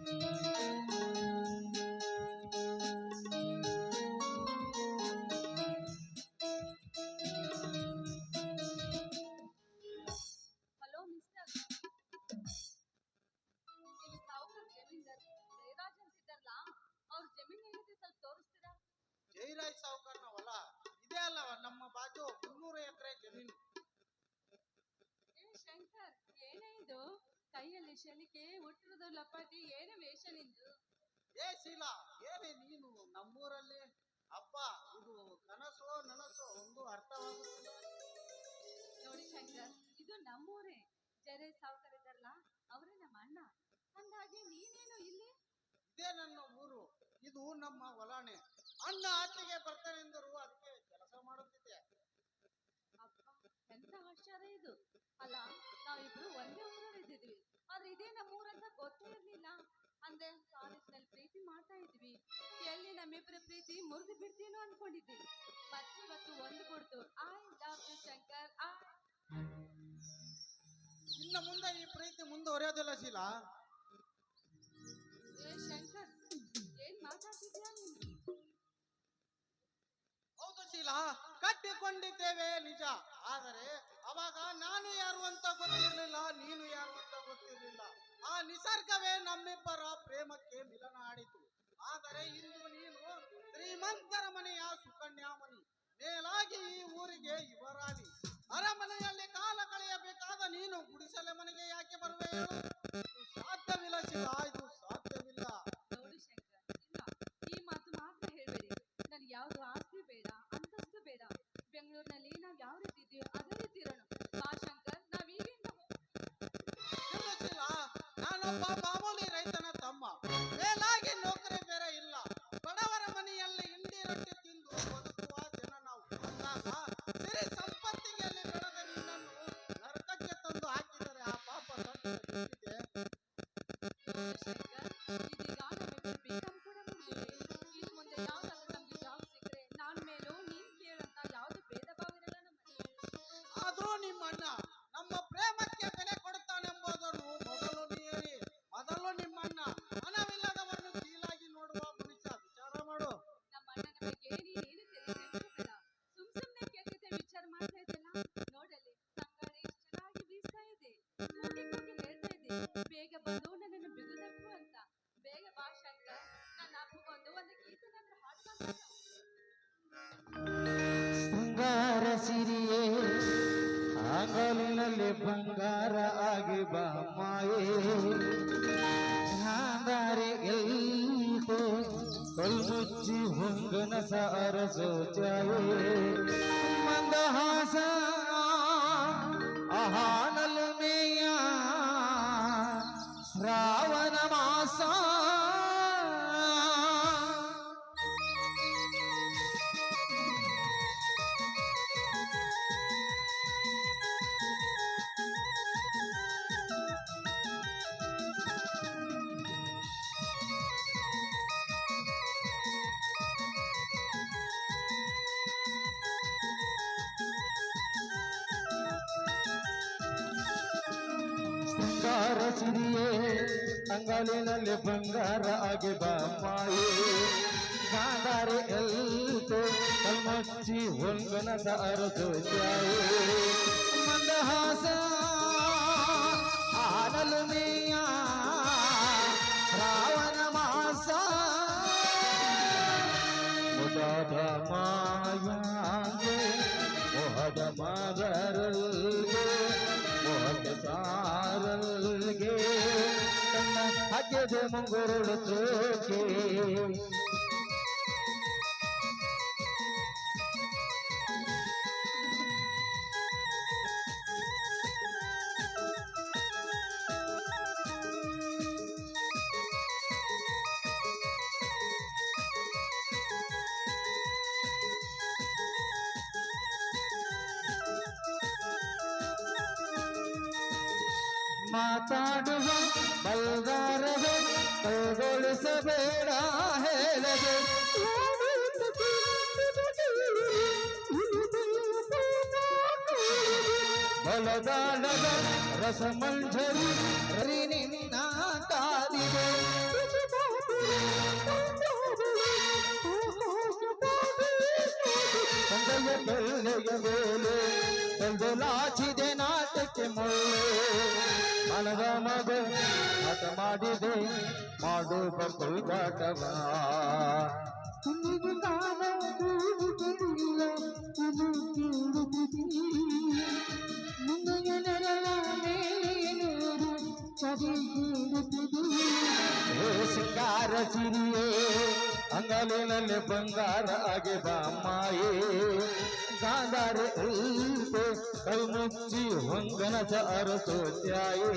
Hello mister, ಇಲ್ಲಿ ಸಾವುಕಾರ ಜಮೀನ್ದಾರ್ ಜಯರಾಜ್ ಅಂತಿದ್ದಾರಲ್ಲ, ಅವ್ರ ಜಮೀನ್ ಏನಿದೆ ಸ್ವಲ್ಪ ತೋರಿಸ್ತೀರಾ? ಜೈರಾಜ್ ಸಾವುಕಾರನ ಹೊಲ ಇದೇ ಅಲ್ಲವ ನಮ್ಮ ಬಾಜು 300 ಎಕರೆ ಜಮೀನು. ಏ ಶಂಕರ್, ಏನೇ ಇದು ಕೈಯಲ್ಲಿ ಶಲಿಕೆ ಹುಟ್ಟಿರೋದು ಲಪಾಟಿ, ಏನೇ ವೇಷ ನಿಂದು? ಏ ಶೀಲಾ, ಏನೇ ನೀನು ನಮ್ಮೂರಲ್ಲಿ ಹಬ್ಬ, ಇದು ಕನಸೋ ನನಸೋ ಒಂದು ಅರ್ಥವಾಗುತ್ತಿಲ್ಲ. ನೋಡಿ ಶಂಕರ್, ಇದು ನಮ್ಮೂರೇ. ಜರೆ ಸಾವುಕಾರ ಇದ್ದಾರಲ್ಲ, ಅವರೇ ನಮ್ಮ ಅಣ್ಣ. ಅಂದಾಗೆ ನೀನೇನು ಇಲ್ಲಿ? ಇದೇ ನನ್ನ ಊರು, ಇದು ನಮ್ಮ ಹೊಲಾನೆ. ಅಣ್ಣ ಆಚೆಗೆ ಬರ್ತಾನೆಂದರು, ಅದಕ್ಕೆ ಕೆಲಸ ಮಾಡುತ್ತಿದ್ದೆ. ಅಪ್ಪ, ಎಂತ ಆಶ್ಚರ್ಯ ಇದು. ಅಲ್ಲ, ನಾವಿಬ್ರು ಒಂದೇ ಊರಲ್ಲಿ ಇದ್ದಿದ್ವಿ, ಆದ್ರೆ ಇದೇ ನಮ್ಮ ಊರಂತ ಗೊತ್ತೇ ಇರ್ಲಿಲ್ಲ. ಅಂದ್ರೆ ಕಾಲೇಜ್ನಲ್ಲಿ ಪ್ರೀತಿ ಮಾಡ್ತಾ ಇದ್ವಿ, ಎಲ್ಲಿ ನಮ್ಮಿಬ್ಬರ ಪ್ರೀತಿ ಮುರಿದು ಬಿಡ್ತೀನೋ ಅನ್ಕೊಂಡಿದ್ದೆ. ಮತ್ತೆ ಇವತ್ತು ಒಂದು ಕೊಡ್ತು. I love you Shankar. ಇನ್ನು ಮುಂದೆ ಈ ಪ್ರೀತಿ ಮುಂದುವರಿಯೋದಿಲ್ಲ ಶೀಲಾ. ಏ ಶಂಕರ್, ಏನ್ ಮಾತಾಡ್ತಿದ್ಯಾ ನೀನು? ಹೌದು ಶೀಲಾ, ಕಟ್ಟಿಕೊಂಡಿದ್ದೇವೆ ನಿಜ. ಆದರೆ ಅವಾಗ ನಾನು ಯಾರು ಅಂತ ಗೊತ್ತಿರಲಿಲ್ಲ, ನೀನು ಯಾರು ಅಂತ ಗೊತ್ತಿರಲಿಲ್ಲ. ಆ ನಿಸರ್ಗವೇ ನಮ್ಮಿಬ್ಬರ ಪ್ರೇಮಕ್ಕೆ ಮಿಲನ ಆಡಿತು. ಆದರೆ ಇಂದು ನೀನು ಶ್ರೀಮಂತರ ಮನೆಯ ಸುಕನ್ಯಾಮಣಿ, ಮೇಲಾಗಿ ಈ ಊರಿಗೆ ಯುವರಾಣಿ. ಅರಮನೆಯಲ್ಲಿ ಕಾಲ ಕಳೆಯಬೇಕಾದ ನೀನು ಗುಡಿಸಲೆ ಮನೆಗೆ ಯಾಕೆ ಬರುವೆ? ಸಾಧ್ಯವಿಲ್ಲ ಶೀಲಾ, ಇದು ಸಾಧ್ಯವಿಲ್ಲ. ನೋಡು ಶಂಕರ್, ಇಲ್ಲ, ಈ ಮಾತು ಮಾತ್ರ ಹೇಳ್ಬೇಡಿ. ನನ್ಗೆ ಯಾವ್ದು ಆಸ್ತಿ ಬೇಡ, ಅಂತಸ್ತು ಬೇಡ. ಬೆಂಗಳೂರಿನಲ್ಲಿ ನಾವ್ ಯಾವ ರೀತಿ ಇದೆಯೋ ಅದೇ ರೀತಿ ಇರೋಣ. ಬಾ ಶಂಕರ್, ನಾವೀಗಿಂದ ಶೀಲಾ, ನಾನೊಬ್ಬ ಮಾಮೂಲಿ ರೈತನ ತಮ್ಮ, ಮೇಲಾಗಿ ನೌಕರಿ ಬೇರೆ ಇಲ್ಲ. ಬಡವರ ಮನೆಯಲ್ಲಿ ಹಿಂಡಿ ರೊಟ್ಟಿ ತಿಂದು ಬದುಕುವ ಜನ ನಾವು. ಅಂದಾಗ ಸಿರಿ ಸಂಪತ್ತಿಗೆಯಲ್ಲಿ ಬೆಳೆದ ನಿನ್ನನ್ನು ನರಕಕ್ಕೆ ತಂದು ಹಾಕಿದರೆ ಆ ಪಾಪ ಸತ್ತಿದೆ. ಶಂಕರ್, ಇದೀಗ ನಮ್ಮಿಬ್ಬರು ಬಿಕಾಂ ಕೂಡ ಮುಗಿದಿದೆ. ಇನ್ನು ಮುಂದೆ ಯಾವ್ದಾದ್ರು ನಮ್ಗೆ ಜಾಬ್ ಸಿಕ್ಕರೆ ನಾನ್ ಮೇಲೂ ನೀನ್ ಕೇಳಂತ ಯಾವ್ದು ಭೇದ ಭಾವ ಇರಲ್ಲ ನಮ್ಮಲ್ಲಿ. ಆದ್ರೂ ನಿಮ್ಮ ಅಣ್ಣ ನಮ್ಮ ಪ್ರೇಮಕ್ಕೆ ಬೆಲೆ ಕೊಡುತ್ತಾನೆಂಬುದನ್ನು ಮೊದಲು ನೀರಿ. ಮೊದಲು ನಿಮ್ಮಣ್ಣ ಹಣವಿಲ್ಲದವರನ್ನು ಕೀಳಾಗಿ ನೋಡುವ ಮನುಷ್ಯ. ವಿಚಾರ ಮಾಡು. ನಮ್ಮ ಅಣ್ಣನ ಬಗ್ಗೆ ನೀನೇನು ತಿಳಿಬೇಡ. ಸುಮ್ನೆ ಕೆಟ್ಟದೆ ವಿಚಾರ ಮಾಡ್ತಾ ಇದ್ದಲ್ಲ. ನೋಡಲ್ಲಿ ತಂಗಾಳಿ ಎಷ್ಟು ಚೆನ್ನಾಗಿ ಬೀಸ್ತಾ ಇದೆ, ಕೂಗಿ ಕೂಗಿ ಹೇಳ್ತಾ ಇದೆ, ಬೇಗ ಬಂದು ನನ್ನನ್ನು ಬಿಗುದಪ್ಪು ಅಂತ. ಬೇಗ ಬಾ ಶಂಕರ್, ನನ್ನ ಅಪ್ಪಗೊಂದು ಒಂದು ಗೀತನಾದ್ರೂ ಹಾಡ್ಕೊಂಡು. ಶೃಂಗಾರ ಸಿರಿಯೇ ಅಂಗಲಿನಲ್ಲಿ ಬಂಗಾರ ಆಗಿ ಬಾ ಮಾಯೇ, ದಾರಿ ಎಲ್ತು ಕಲ್ಮುಚ್ಚಿ ಹೊಂಗನ ಸಾರ ಸೋಚಾಯೇ, ಮಂದಹಾಸ ಆಹಾನಲು ಮೇಯ ಶ್ರಾವಣ ಮಾಸ. ಶೃಂಗಾರ ಸಿರಿಯೇ ಅಂಗಾಲಿನಲ್ಲಿ ಬಂಗಾರ ಆಗಿ ಬಾ ಮಾಯೇ, ಗಾಂಧಾರಿ ಎಲ್ತು ಕಲ್ಮಚ್ಚಿ ಹೊಂಗನ ಸಾರ ಸೋಚಾಯೇ, ಮಂದಹಾಸ ಆನಲು ಮೇಯ ಶ್ರಾವಣ ಮಾಸ. ಮುದಾದ ಮಾಯಾಂಗೆ ಮೋಹದ ಮಾದರಲ್ಗೆ ಮೋಹದ ಸಾರಲ್ಗೆ ತನ್ನ ಹಗ್ಗದ ಮುಂಗುರುಳು ಚೋಕೆ. ಮಾತಾಡುವ ಬಲ್ಗಾರವೇ ಕೈಗೊಳಿಸಬೇಡ ಹೇಳದೆ, ಬಲದಾಳದ ರಸಮಂಜರಿ ನಿನ್ನ ಕಾದಿದೆ. ತಲೆಯ ಮೇಲೆ ತಂದು ಲಾಚಿದೆ ನಾಟಕ್ಕೆ ಮುಳ್ಳು ಮನದ ಮಗ ಹಠ ಮಾಡಿದೆ ಮಾಡುವ ಕುಲ್ಕಾಟವ ಸಿಂಗಾರ ಚಿರಿಯೇ ಅಂಗಲಿನಲ್ಲಿ ಬಂಗಾರ ಆಗೆ ಬಾಮಾಯೇ ಗಾಂಧಾರೆ ಇಲ್ಪೆ ಕೈ ಮುಚ್ಚಿ ಹೊಂಗನಸ ಅರಸೋತ್ಯಾಯೇ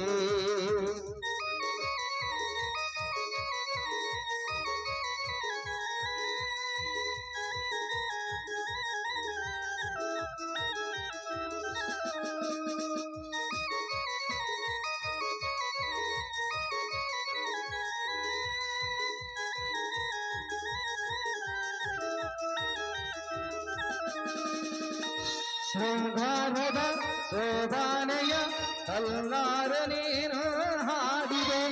ಶೃಂಗಾರದ ಶೋಭಾನೆಯ ಕಲ್ಲಾರ ನೀನು ಹಾಡಿದೆ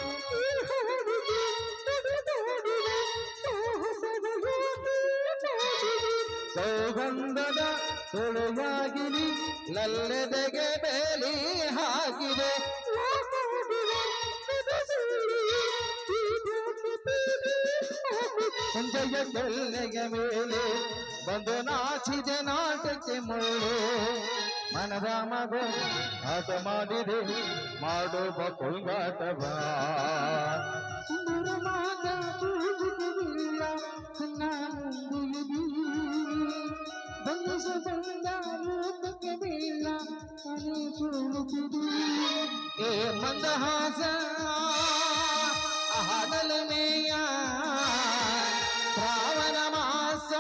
ಸೌಗಂಧದ ಸುಳುವಾಗಿಲಿ ನಲ್ಲೆದೆಗೆ ಬೇಲಿ ಹಾಕಿದೆ ಸಂಜೆಯ ಕೆಲ್ಲೆಯ ಮೇಲೆ ಬಂದು ನಾಚಿದೆ ನಾಟಕ್ಕೆ ಮುಳ್ಳು ಮನದ ಮಗ ಆಟ ಮಾಡಿದೆ ಮಾಡುವ ಕುಲ್ಗಾಟವ ಏ ಮಂದಹಾಸ ಹಡಲನೆಯ ಶ್ರಾವಣ ಮಾಸ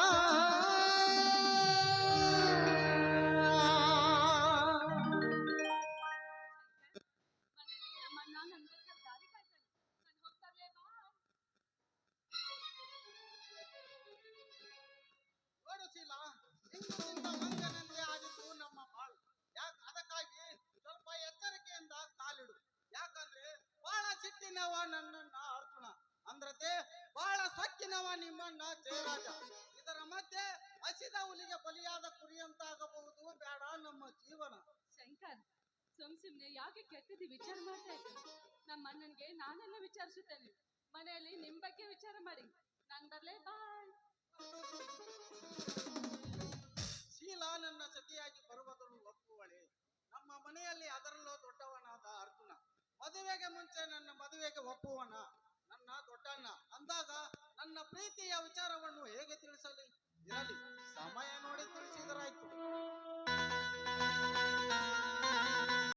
ಮನೇಲಿ ನಮ್ಮಣ್ಣ ನನ್ಗೋಸ್ಕರ ದಾರಿ ಕಾಯ್ತಾನೆ. ನಾನು ಹೋಗ್ತಾನೆ ಬಾ. ನೋಡು ಶೀಲ, ಇಂದಿನಿಂದ ಮಂಗನಂತೆ ಆದಿತ್ತು ನಮ್ಮ ಬಾಳು. ಅದಕ್ಕಾಗಿ ಸ್ವಲ್ಪ ಎಚ್ಚರಿಕೆಯಿಂದ ಕಾಲಿಡು. ಯಾಕಂದ್ರೆ ಬಹಳ ಸಿಟ್ಟಿನವ ನನ್ನನ್ನ ಅರ್ಜುನ, ಅಂದ್ರತೆ ಬಹಳ ಸೊಕ್ಕಿನವ ನಿಮ್ಮನ್ನ ಜಯರಾಜ. ಇದರ ಮಧ್ಯೆ ಹಸಿದ ಹುಲಿಗೆ ಬಲಿಯಾದ ಕುರಿಯಂತಾಗಬಹುದು ಬೇಡ ನಮ್ಮ ಜೀವನ. ಶಂಕರ್, ಸುಮ್ನೆ ಯಾಕೆ ಕೆಟ್ಟದ್ದು ವಿಚಾರ ಮಾಡ್ತಾ ಇದ್ದೀನಿ? ನಮ್ಮ ಅಣ್ಣನ್ಗೆ ನಾನೆಲ್ಲ ವಿಚಾರಿಸುತ್ತೇನೆ. ಮನೆಯಲ್ಲಿ ನಿಮ್ ಬಗ್ಗೆ ವಿಚಾರ ಮಾಡಿ. ನಾನ್ ಬರ್ಲೇ ಬಾಯ್. ಶೀಲ ನನ್ನ ಸತಿಯಾಗಿ ಬರುವುದನ್ನು ಒಪ್ಪುವಳೆ. ನಮ್ಮ ಮನೆಯಲ್ಲಿ ಅದರಲ್ಲೂ ದೊಡ್ಡವನಾದ ಅರ್ಜುನ ಮದುವೆಗೆ ಮುಂಚೆ ನನ್ನ ಮದುವೆಗೆ ಒಪ್ಪುವನ ನನ್ನ ದೊಡ್ಡಣ್ಣ ಅಂದಾಗ ನನ್ನ ಪ್ರೀತಿಯ ವಿಚಾರವನ್ನು ಹೇಗೆ ತಿಳಿಸಲಿ? ಇರಲಿ,